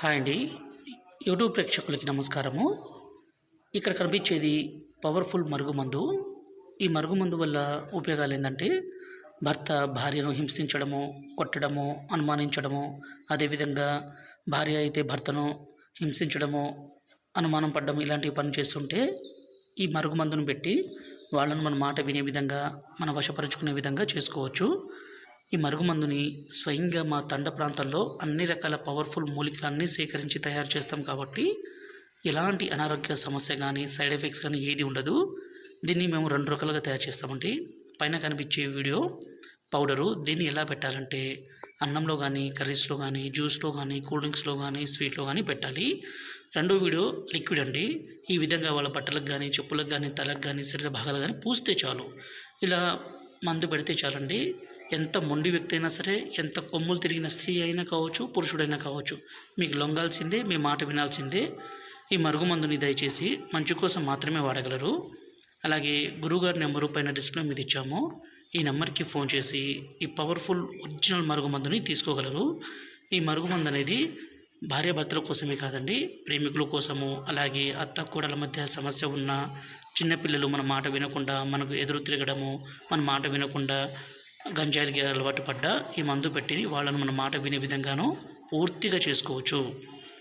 Hi అండి. YouTube ప్రేక్షకులకి నమస్కారము. ఇక్కడ కనిపించేది పవర్‌ఫుల్ మరుగుమందు. ఈ మరుగుమందు వల్ల ఉపయోగాలేందంటే, భర్త భార్యను హింసించడము, కొట్టడము, అనుమానించడము, అదేవిధంగా భార్య అయితే భర్తను హింసించడము, అనుమానం పడ్డం ఇలాంటి పని చేస్తుంటే, ఈ మరుగుమందును పెట్టి వాళ్ళను మన మాట వినే విధంగా, మన వశపరుచుకునే విధంగా చేసుకోవచ్చు. ఈ మరుగుమందుని స్వయంగా మా తండ ప్రాంతాల్లో అన్ని రకాల పవర్ఫుల్ మూలికలన్నీ సేకరించి తయారు చేస్తాం కాబట్టి ఎలాంటి అనారోగ్య సమస్య కానీ సైడ్ ఎఫెక్ట్స్ కానీ ఏది ఉండదు. దీన్ని మేము 2 రకాలుగా తయారు చేస్తామండి. పైన కనిపించే వీడియో పౌడరు. దీన్ని ఎలా పెట్టాలంటే అన్నంలో కానీ, కర్రీస్లో కానీ, జ్యూస్లో కానీ, కూల్ డ్రింక్స్లో కానీ, స్వీట్లో కానీ పెట్టాలి. రెండో వీడియో లిక్విడ్ అండి. ఈ విధంగా వాళ్ళ బట్టలకు కానీ, చెప్పులకు కానీ, తలకు కానీ, శరీర భాగాలు కానీ పూస్తే చాలు. ఇలా మందు పెడితే చాలండి. ఎంత మొండి వ్యక్తి అయినా సరే, ఎంత కొమ్ములు తిరిగిన స్త్రీ అయినా కావచ్చు, పురుషుడైనా కావచ్చు, మీకు లొంగాల్సిందే, మీ మాట వినాల్సిందే. ఈ మరుగుమందుని దయచేసి మంచి కోసం మాత్రమే వాడగలరు. అలాగే గురువుగారి నెంబరు పైన డిస్ప్లే మీద ఇచ్చాము. ఈ నెంబర్కి ఫోన్ చేసి ఈ పవర్ఫుల్ ఒరిజినల్ మరుగుమందుని తీసుకోగలరు. ఈ మరుగుమందు అనేది భార్యాభర్తల కోసమే కాదండి, ప్రేమికుల కోసము, అలాగే అత్త కోడల మధ్య సమస్య ఉన్న చిన్నపిల్లలు మన మాట వినకుండా మనకు ఎదురు తిరగడము, మన మాట వినకుండా గంజాయిలకి అలవాటు పడ్డ ఈ మందు పెట్టి వాళ్ళను మన మాట వినే విధంగాను పూర్తిగా చేసుకోవచ్చు.